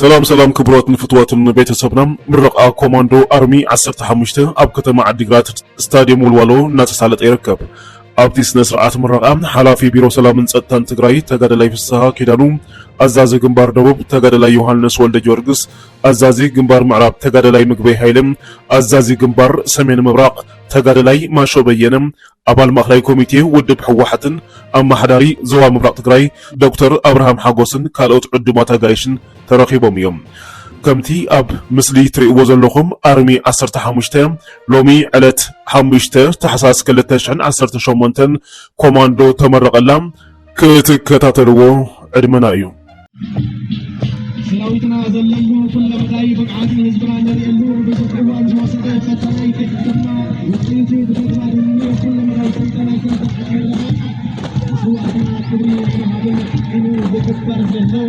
ሰላም ክብሮትን ፍትወትን ቤተሰብና ምረቃ ኮማንዶ አርሚ 15 ኣብ ከተማ ዓዲግራት ስታዲየም ወልዋሎ እናተሳለጠ ይርከብ። ኣብቲ ስነ ስርዓት ምረቃ ሓላፊ ቢሮ ሰላምን ጸጥታን ትግራይ ተጋዳላይ ፍስሓ ኪዳኑ፣ አዛዚ ግንባር ደቡብ ተጋዳላይ ዮሐንስ ወልደ ጊዮርጊስ፣ አዛዚ ግንባር ምዕራብ ተጋዳላይ ምግበይ ኃይለም፣ አዛዚ ግንባር ሰሜን ምብራቅ ተጋዳላይ ማሾ በየነ፣ አባል ማዕከላዊ ኮሚቴ ውድብ ሕወሓትን አማሓዳሪ ዞባ ምብራቅ ትግራይ ዶክተር አብርሃም ሓጎስን ካልኦት ዕዱማት አጋይሽን ተረኺቦም እዮም። ከምቲ ኣብ ምስሊ ትርእይዎ ዘለኹም አርሚ 15 ሎሚ ዕለት 5 ታሕሳስ 2018 ኮማንዶ ተመረቀላ ክትከታተልዎ ዕድመና እዩ። ሰራዊትና ዘለሉ ኩለመታይ ብቅዓት ህዝብና ነርየሉ በዘፈዋ ዝወሰደ ፈተና ይተከተልና ውጤቱ ተግባር ነው። ኩለመታይ ፈተና ይተከተልና መስዋዕትና ክብሪ ለሀገር ኢኑ በተግባር ዘለው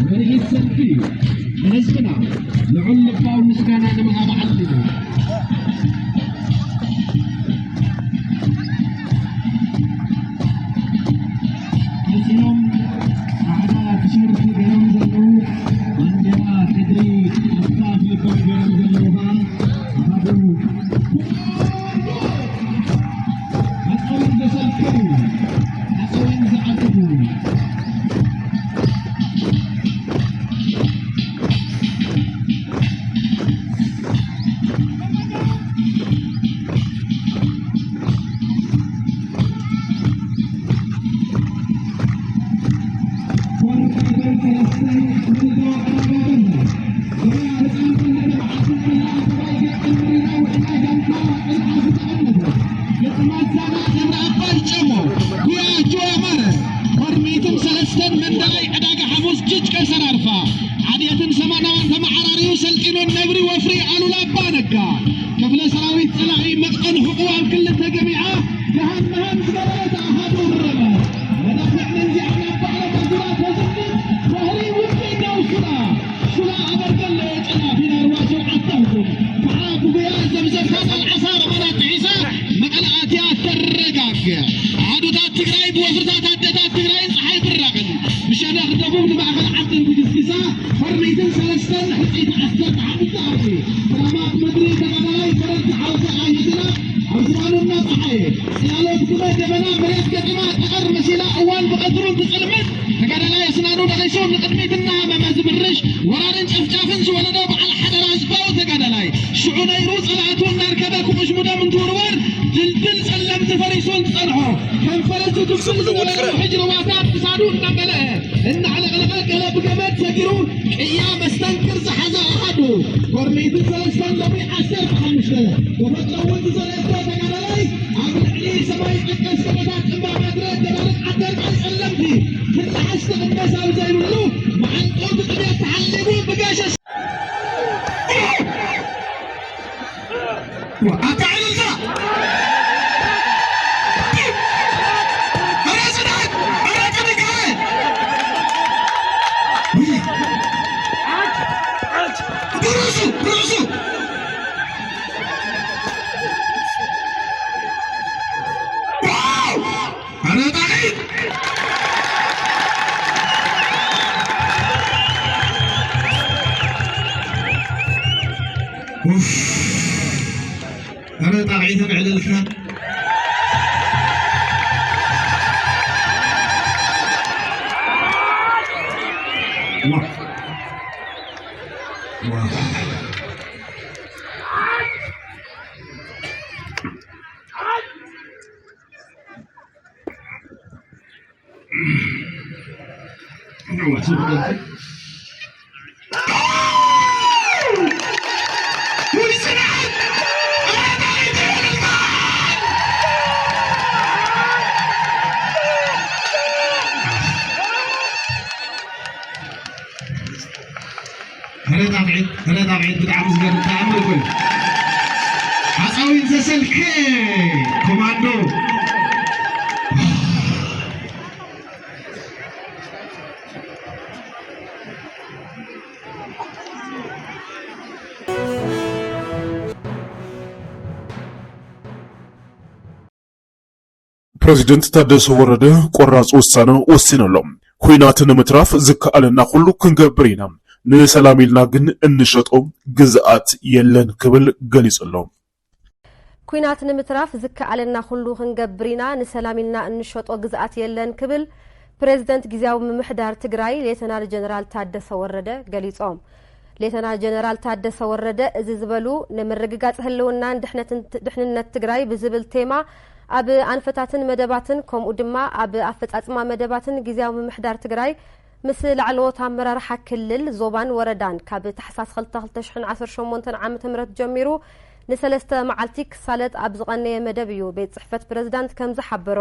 መሪት ሰልፊ ህዝብና ልዑል ልባዊ ምስጋና ንምሃብ ዓልሉ እዚኦም ጻዕዳ ቲሸርት ገይሮም ዘለው ባንዴራ ትግሪ ኣስታፍ ልቦም ገይሮም ዘለውኻ ኣሃዱ ኣፀውን ዘሰልክሩ ኣፀውን ዝዓትቡ كفل سراويت سلاحي مقن حقوق كل تجميعه جهنم سبرت أحد الربا ونفع من زعنا بعض الدرات وزمن وهري وفيد وصلا صلا أبرقل ليجنا في نرواس وعطاهم فعابوا بيا زمزم فات العصار مرات عيسى مقل آتيات ترقاق عادوتات تقراي بوفرتات عدتات تقراي صحي بالرقل مشان يخدمون بأخذ عدن بجسكسا فرميتن سلستن حقيت عسكت عبدالله سلامات مدري تغلاي فرد حوث آيتنا عزمان الناس حي سلالة بكما دبنا مريد كتمات تقر مسيلا أول بقدرون تسلمت فقال لا يسنانون غيسون لقدميت النهمة ما زبرش ورارن شفجافن سولنا بعل حدا رازباو تقال لاي شعون يروس العتون ناركبك ومش مدى من تورور دلدل سلمت فريسون تصنحو كم فرسوا تبسل حجر واتات تسانون نقلها إن على غلقك هلا بقمات سكرون إيام استنكر زحزا أحدو ورميت الزلسان لبي حسر فحمشتها وفتلو وانت زلسان تقال لاي عامل عليه سماي قدس كبتات إما مدرد دبالك عدر عن سلمتي كل حسن الناس أو زي له مع القوة بقبية تعلمون بقاشة أتعلم ذا أنا طاغي تبع للكرام هلا طابعين بدعم زغر تعمل كل عصاوين زسلكي كوماندو ፕሬዚደንት ታደሰ ወረደ ቆራጽ ውሳነ ወሲነሎም ኩናትን ምትራፍ ዝከኣለና ሁሉ ክንገብር ኢና ንሰላሚልና ግን እንሸጦም ግዝአት የለን ክብል ገሊጽሎም ኩናት ንምትራፍ ዝከኣለና ሁሉ ክንገብሪና ንሰላሚልና እንሸጦ ግዝአት የለን ክብል ፕሬዝዳንት ጊዜያዊ ምምሕዳር ትግራይ ሌተናል ጀነራል ታደሰ ወረደ ገሊጾም ሌተናል ጀነራል ታደሰ ወረደ እዚ ዝበሉ ንምርግጋጽ ህልውናን ድሕንነት ትግራይ ብዝብል ቴማ ኣብ አንፈታትን መደባትን ከምኡ ድማ ኣብ አፈጻጽማ መደባትን ጊዜያዊ ምምሕዳር ትግራይ ምስ ላዕለዎት አመራርሓ ክልል ዞባን ወረዳን ካብ ታሕሳስ 2018 ዓመተ ምህረት ጀሚሩ ንሰለስተ መዓልቲ ክሳለጥ ኣብ ዝቐነየ መደብ እዩ ቤት ጽሕፈት ፕሬዝዳንት ከም ዝሓበሮ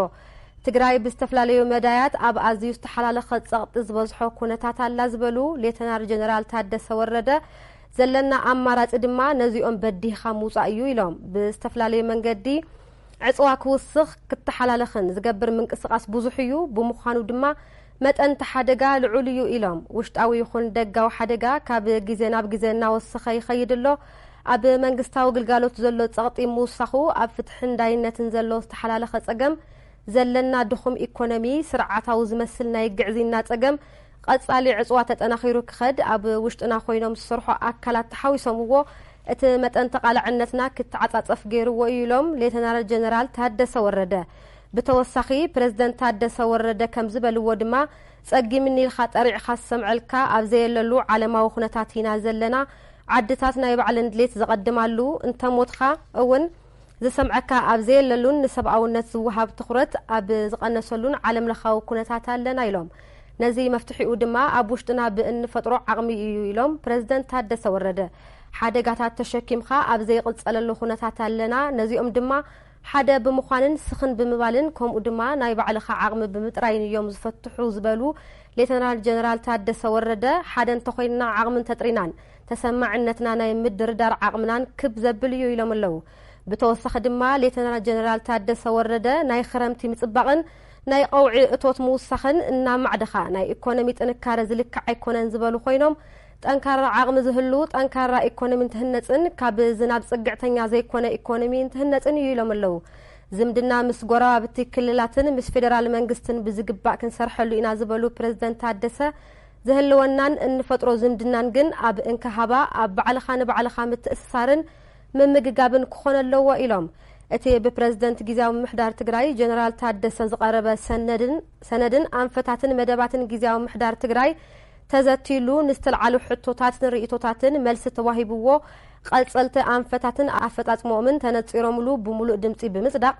ትግራይ ብዝተፈላለዩ መዳያት ኣብ ኣዝዩ ዝተሓላለኸ ጸቕጢ ዝበዝሖ ኩነታት ኣላ ዝበሉ ሌተናል ጀነራል ታደሰ ወረደ ዘለና ኣማራጺ ድማ ነዚኦም በዲኻ ምውጻእ እዩ ኢሎም ብዝተፈላለዩ መንገዲ ዕጽዋ ክውስኽ ክትሓላለኽን ዝገብር ምንቅስቓስ ብዙሕ እዩ ብምዃኑ ድማ መጠን ተሓደጋ ልዑል እዩ ኢሎም ውሽጣዊ ይኹን ደጋዊ ሓደጋ ካብ ግዜ ናብ ግዜ እናወሰኸ ይኸይድ ኣሎ ኣብ መንግስታዊ ግልጋሎት ዘሎ ጸቕጢ ምውሳኹ ኣብ ፍትሕን ዳይነትን ዘሎ ዝተሓላለኸ ጸገም ዘለና ድኹም ኢኮኖሚ ስርዓታዊ ዝመስል ናይ ግዕዚና ጸገም ቀጻሊ ዕጽዋ ተጠናኺሩ ክኸድ ኣብ ውሽጥና ኮይኖም ዝሰርሑ ኣካላት ተሓዊሶምዎ እቲ መጠን ተቃላዕነትና ክትዓጻጸፍ ገይርዎ ኢሎም ሌተናል ጀነራል ታደሰ ወረደ ብተወሳኺ ፕሬዝዳንት ታደሰ ወረደ ከም ዝበልዎ ድማ ጸጊምኒ ኢልኻ ጠሪዕኻ ሰምዐልካ ኣብ ዘየለሉ ዓለማዊ ኩነታት ኢና ዘለና ዓድታት ናይ ባዕለን ድሌት ዝቐድማሉ እንተሞትኻ እውን ዝሰምዐካ ኣብ ዘየለሉን ንሰብኣውነት ዝወሃብ ትኹረት ኣብ ዝቐነሰሉን ዓለም ለኻዊ ኩነታት ኣለና ኢሎም ነዚ መፍትሒኡ ድማ ኣብ ውሽጥና ብእንፈጥሮ ዓቕሚ እዩ ኢሎም ፕሬዝዳንት ታደሰ ወረደ ሓደጋታት ተሸኪምካ ኣብ ዘይቕጸለሉ ኩነታት ኣለና ነዚኦም ድማ ሓደ ብምዃንን ስኽን ብምባልን ከምኡ ድማ ናይ ባዕልኻ ዓቕሚ ብምጥራይን እዮም ዝፈትሑ ዝበሉ ሌተናል ጀነራል ታደሰ ወረደ ሓደ እንተኾይንና ዓቕምን ተጥሪናን ተሰማዕነትና ናይ ምድርዳር ዓቕምናን ክብ ዘብል እዩ ኢሎም ኣለዉ ብተወሳኺ ድማ ሌተናል ጀነራል ታደሰ ወረደ ናይ ክረምቲ ምጽባቕን ናይ ቀውዒ እቶት ምውሳኽን እናማዕድኻ ናይ ኢኮኖሚ ጥንካረ ዝልክዕ ኣይኮነን ዝበሉ ኮይኖም ጠንካራ ዓቕሚ ዝህሉ ጠንካራ ኢኮኖሚ እንትህነጽን ካብ ዝናብ ጽግዕተኛ ዘይኮነ ኢኮኖሚ እንትህነጽን እዩ ኢሎም ኣለዉ ዝምድና ምስ ጎረባብቲ ክልላትን ምስ ፌደራል መንግስትን ብዝግባእ ክንሰርሐሉ ኢና ዝበሉ ፕሬዝዳንት ታደሰ ዝህልወናን እንፈጥሮ ዝምድናን ግን ኣብ እንከሃባ ኣብ ባዕልኻ ንባዕልኻ ምትእስሳርን ምምግጋብን ክኾነ ኣለዎ ኢሎም እቲ ብፕሬዝዳንት ጊዜያዊ ምምሕዳር ትግራይ ጀነራል ታደሰ ዝቐረበ ሰነድን አንፈታትን መደባትን ጊዜያዊ ምምሕዳር ትግራይ ተዘቲሉ ንስተልዓሉ ሕቶታትን ርእቶታትን መልሲ ተዋሂብዎ ቀልጸልቲ አንፈታትን አፈጻጽሞምን ተነጺሮምሉ ብሙሉእ ድምጺ ብምጽዳቕ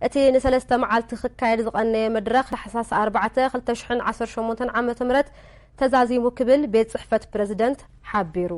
እቲ ንሰለስተ መዓልቲ ክካየድ ዝቐነየ መድረኽ ታሕሳስ 4 2018 ዓመተ ምህረት ተዛዚሙ ክብል ቤት ጽሕፈት ፕሬዝዳንት ሓቢሩ